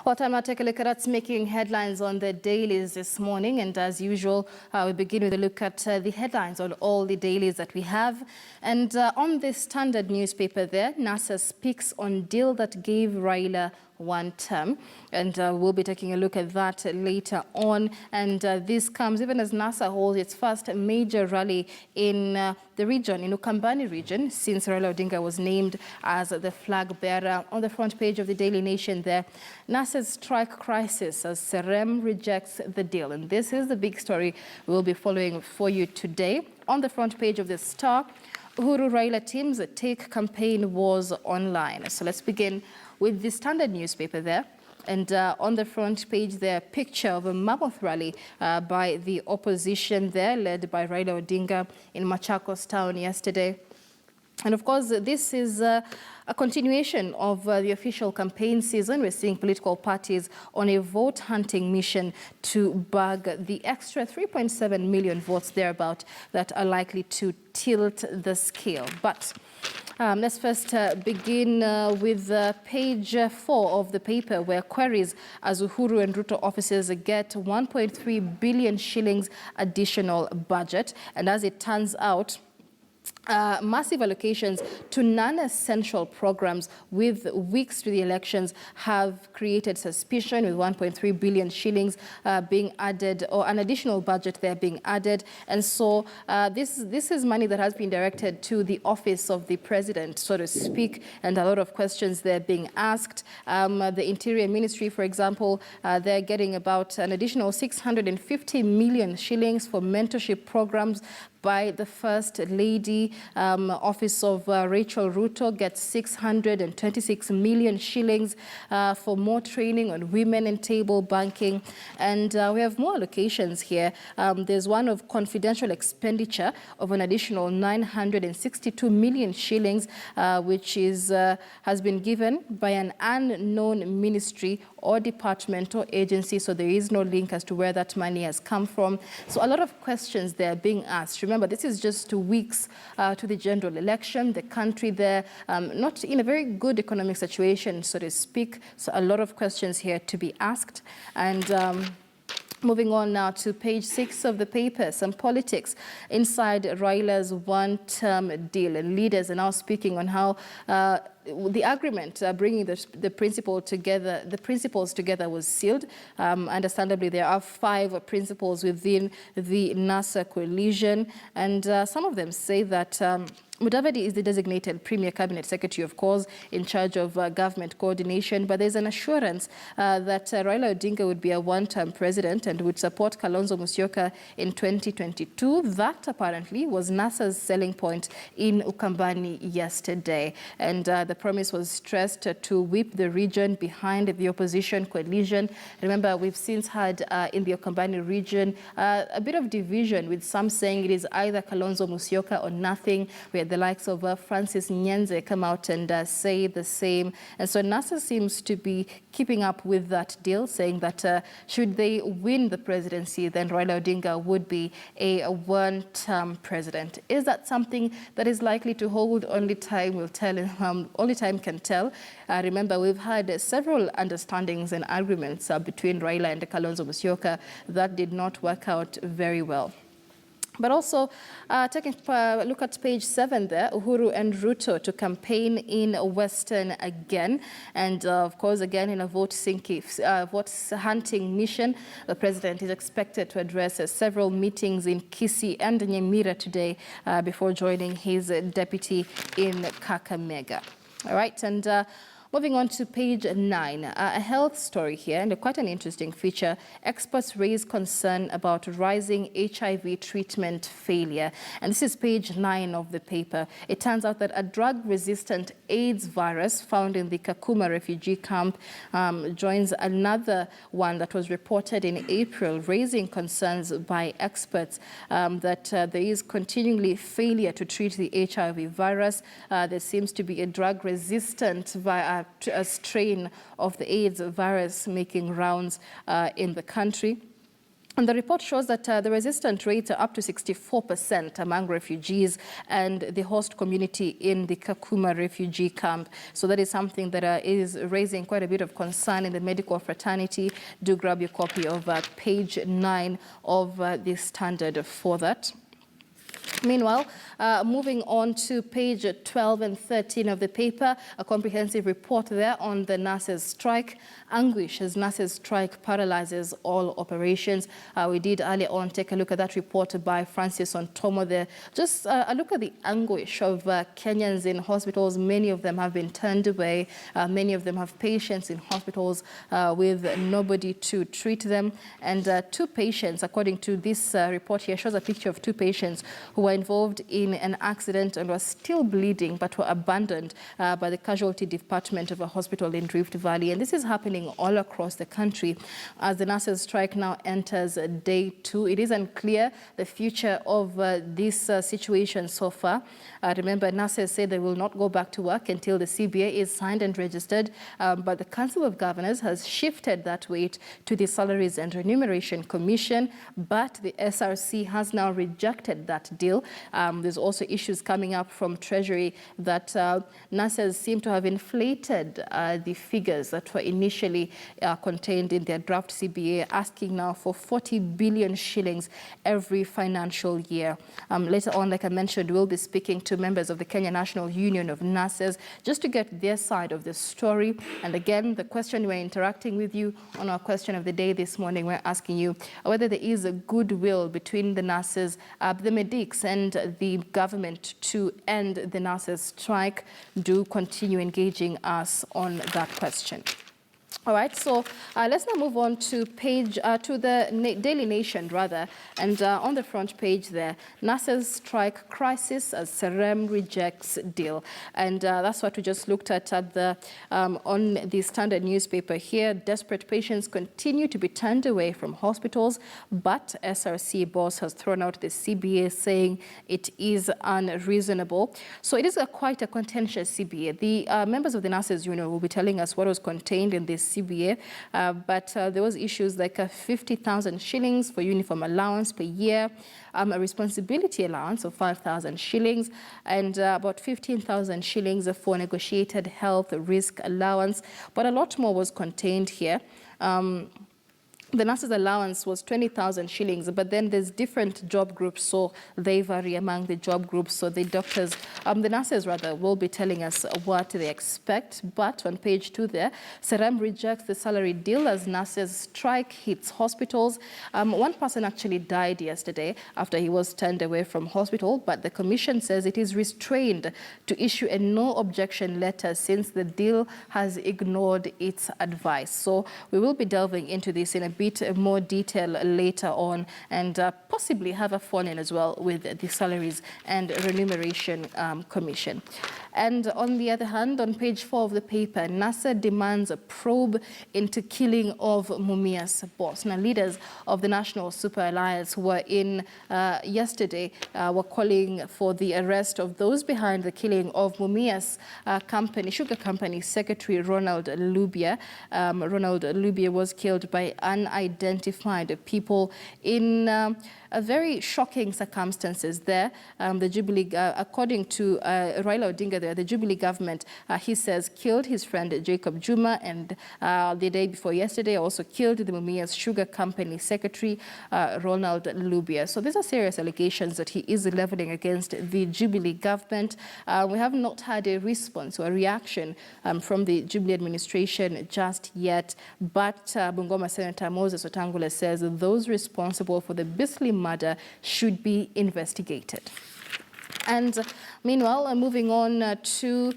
Well, time now take a look at what's making headlines on the dailies this morning. And as usual, we begin with a look at the headlines on all the dailies that we have. And on the Standard newspaper there, NASA speaks on deal that gave Raila one term, and we'll be taking a look at that later on. And this comes even as NASA holds its first major rally in the region, in Ukambani region, since Raila Odinga was named as the flag bearer. On the front page of the Daily Nation there, NASA's strike crisis as Serem rejects the deal. And this is the big story we'll be following for you today. On the front page of the Star, Uhuru Raila teams take campaign wars online. So let's begin with the Standard newspaper there. And on the front page there, picture of a mammoth rally by the opposition there, led by Raila Odinga in Machakos town yesterday. And of course, this is a continuation of the official campaign season. We're seeing political parties on a vote-hunting mission to bag the extra 3.7 million votes thereabout that are likely to tilt the scale. But let's first begin with page 4 of the paper, where queries as Uhuru and Ruto officers get 1.3 billion shillings additional budget. And as it turns out, massive allocations to non-essential programs with weeks to the elections have created suspicion, with 1.3 billion shillings being added, or an additional budget there being added. And so this is money that has been directed to the office of the president, so to speak, and a lot of questions there being asked. The Interior Ministry, for example, they're getting about an additional 650 million shillings for mentorship programs by the First Lady. Office of Rachel Ruto gets 626 million shillings for more training on women in table banking. And we have more allocations here. There's one of confidential expenditure of an additional 962 million shillings, which has been given by an unknown ministry or department or agency, so there is no link as to where that money has come from. So a lot of questions there being asked. Remember, this is just 2 weeks to the general election. The country there not in a very good economic situation, so to speak. So a lot of questions here to be asked. And moving on now to page 6 of the paper, some politics inside Raila's one-term deal. And leaders are now speaking on how the agreement bringing the principles together was sealed. Understandably, there are 5 principles within the NASA coalition, and some of them say that Mudavadi is the designated Premier Cabinet Secretary, of course, in charge of government coordination, but there's an assurance that Raila Odinga would be a one-term president and would support Kalonzo Musyoka in 2022. That apparently was NASA's selling point in Ukambani yesterday. And the promise was stressed to whip the region behind the opposition coalition. Remember, we've since had in the Ukambani region a bit of division, with some saying it is either Kalonzo Musyoka or nothing. We had the likes of Francis Nyenze come out and say the same. And so NASA seems to be keeping up with that deal, saying that should they win the presidency, then Raila Odinga would be a one-term president. Is that something that is likely to hold? Only time will tell. Only time can tell. Remember, we've had several understandings and agreements between Raila and Kalonzo Musyoka that did not work out very well. But also, taking a look at page 7 there, Uhuru and Ruto to campaign in Western again. And of course, again, in a vote-hunting mission, the president is expected to address several meetings in Kisii and Nyamira today before joining his deputy in Kakamega. All right, and moving on to page 9, a health story here, and quite an interesting feature. Experts raise concern about rising HIV treatment failure. And this is page 9 of the paper. It turns out that a drug-resistant AIDS virus found in the Kakuma refugee camp joins another one that was reported in April, raising concerns by experts that there is continually failure to treat the HIV virus. There seems to be a drug-resistant a strain of the AIDS virus making rounds in the country. And the report shows that the resistant rates are up to 64% among refugees and the host community in the Kakuma refugee camp. So that is something that is raising quite a bit of concern in the medical fraternity. Do grab your copy of page 9 of the Standard for that. Meanwhile, moving on to page 12 and 13 of the paper, a comprehensive report there on the nurses' strike. Anguish as nurses' strike paralyzes all operations. We did earlier on take a look at that report by Francis Ontomo there. Just a look at the anguish of Kenyans in hospitals. Many of them have been turned away. Many of them have patients in hospitals with nobody to treat them. And 2 patients, according to this report here, shows a picture of 2 patients who were involved in an accident and were still bleeding but were abandoned by the casualty department of a hospital in Rift Valley. And this is happening all across the country as the nurses' strike now enters day 2. It is unclear the future of this situation so far. Remember, nurses say they will not go back to work until the CBA is signed and registered, but the Council of Governors has shifted that weight to the Salaries and Remuneration Commission, but the SRC has now rejected that deal. There's also issues coming up from Treasury that nurses seem to have inflated the figures that were initially contained in their draft CBA, asking now for 40 billion shillings every financial year. Later on, like I mentioned, we'll be speaking to members of the Kenya National Union of Nurses just to get their side of the story. And again, the question we're interacting with you on our question of the day this morning, we're asking you whether there is a goodwill between the nurses, the medics and the government to end the nurses' strike. Do continue engaging us on that question. All right, so let's now move on to the Daily Nation, rather. And on the front page there, nurses strike crisis as Serem rejects deal. And that's what we just looked at on the Standard newspaper here. Desperate patients continue to be turned away from hospitals, but SRC boss has thrown out the CBA saying it is unreasonable. So it is quite a contentious CBA. The members of the Nurses Union will be telling us what was contained in this CBA, but there was issues like 50,000 shillings for uniform allowance per year, a responsibility allowance of 5,000 shillings, and about 15,000 shillings for negotiated health risk allowance. But a lot more was contained here. The nurses' allowance was 20,000 shillings, but then there's different job groups, so they vary among the job groups. So the nurses will be telling us what they expect. But on page 2 there, Serem rejects the salary deal as nurses' strike hits hospitals. One person actually died yesterday after he was turned away from hospital, but the commission says it is restrained to issue a no objection letter since the deal has ignored its advice. So we will be delving into this in a bit more detail later on, and possibly have a phone-in as well with the Salaries and Remuneration Commission. And on the other hand, on page 4 of the paper, NASA demands a probe into killing of Mumias boss. Now, leaders of the National Super Alliance who were in yesterday were calling for the arrest of those behind the killing of Mumias Sugar Company Secretary Ronald Lubia. Ronald Lubia was killed by unidentified people in a very shocking circumstances there. The Jubilee, according to Raila Odinga there, the Jubilee government, he says, killed his friend Jacob Juma, and the day before yesterday also killed the Mumias Sugar Company Secretary Ronald Lubia. So these are serious allegations that he is leveling against the Jubilee government. We have not had a response or a reaction from the Jubilee administration just yet, but Bungoma Senator Moses Wetangula says those responsible for the Bisley murder should be investigated. And meanwhile, moving on to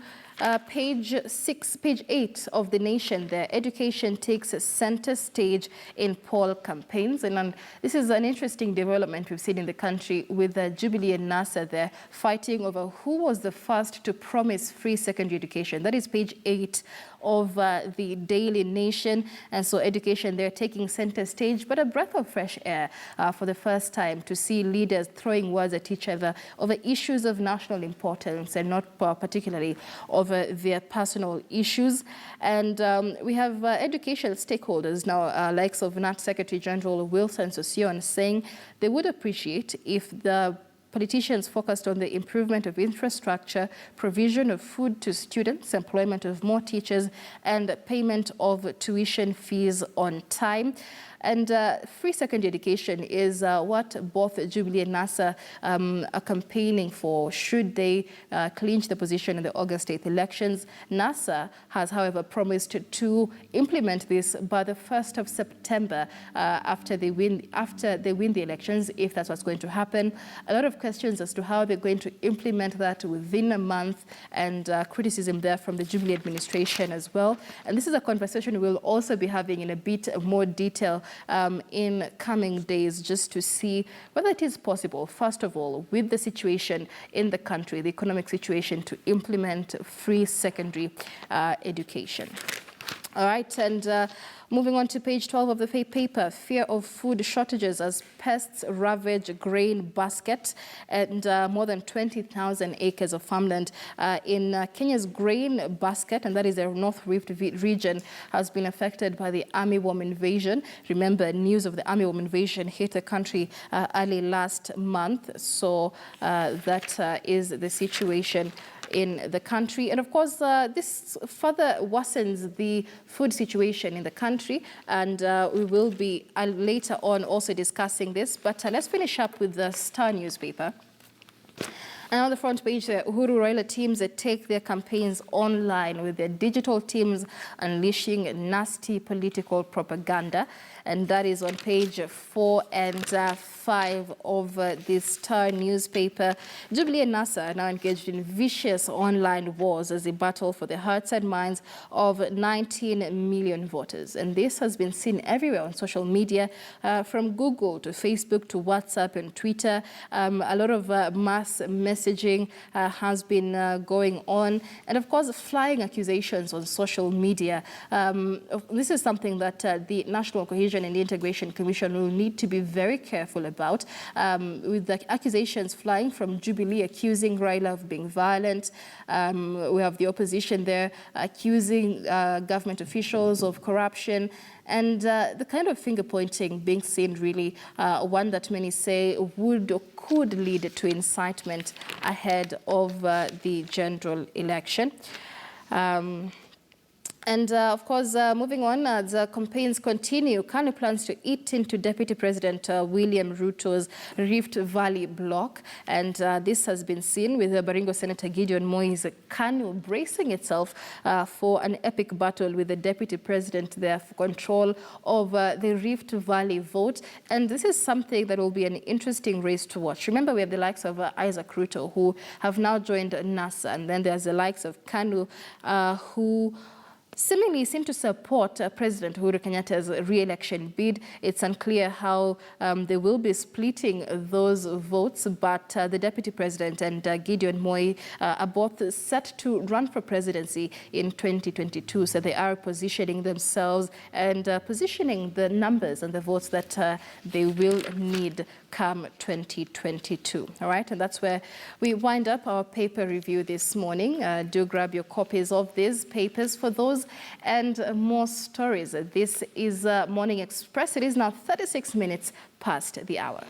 page 8 of the Nation there, education takes center stage in poll campaigns. And this is an interesting development we've seen in the country with Jubilee and NASA there fighting over who was the first to promise free secondary education. That is page 8 of the Daily Nation. And so education there taking center stage, but a breath of fresh air for the first time to see leaders throwing words at each other over issues of national importance and not particularly of of their personal issues. And we have educational stakeholders now, likes of NAT Secretary General Wilson Sossion, saying they would appreciate if the politicians focused on the improvement of infrastructure, provision of food to students, employment of more teachers, and payment of tuition fees on time. And free secondary education is what both Jubilee and NASA are campaigning for should they clinch the position in the August 8th elections. NASA has, however, promised to implement this by the 1st of September after they win the elections, if that's what's going to happen. A lot of questions as to how they're going to implement that within a month, and criticism there from the Jubilee administration as well. And this is a conversation we'll also be having in a bit more detail in coming days, just to see whether it is possible, first of all, with the situation in the country, the economic situation, to implement free secondary education. All right, and moving on to page 12 of the paper, fear of food shortages as pests ravage grain basket, and more than 20,000 acres of farmland in Kenya's grain basket, and that is the North Rift region, has been affected by the armyworm invasion. Remember, news of the armyworm invasion hit the country early last month, so that is the situation in the country. And of course, this further worsens the food situation in the country, and we will be later on also discussing this. But let's finish up with the Star newspaper. And on the front page, the Uhuru Raila teams that take their campaigns online, with their digital teams unleashing nasty political propaganda. And that is on page 4 and 5 of the Star newspaper. Jubilee and NASA are now engaged in vicious online wars as they battle for the hearts and minds of 19 million voters. And this has been seen everywhere on social media, from Google to Facebook to WhatsApp and Twitter. A lot of mass messaging has been going on. And of course, flying accusations on social media. This is something that the National Cohesion and Integration Commission will need to be very careful about, with the accusations flying from Jubilee accusing Raila of being violent. We have the opposition there accusing government officials of corruption, and the kind of finger pointing being seen, really one that many say would or could lead to incitement ahead of the general election. And of course, moving on, the campaigns continue. KANU plans to eat into Deputy President William Ruto's Rift Valley bloc. And this has been seen with Baringo Senator Gideon Moi's KANU bracing itself for an epic battle with the Deputy President there for control of the Rift Valley vote. And this is something that will be an interesting race to watch. Remember, we have the likes of Isaac Ruto, who have now joined NASA. And then there's the likes of KANU, who seemingly seem to support President Uhuru Kenyatta's re-election bid. It's unclear how they will be splitting those votes, but the Deputy President and Gideon Moi are both set to run for presidency in 2022. So they are positioning themselves and positioning the numbers and the votes that they will need come 2022. All right, and that's where we wind up our paper review this morning. Do grab your copies of these papers for those and more stories. This is Morning Express. It is now 36 minutes past the hour.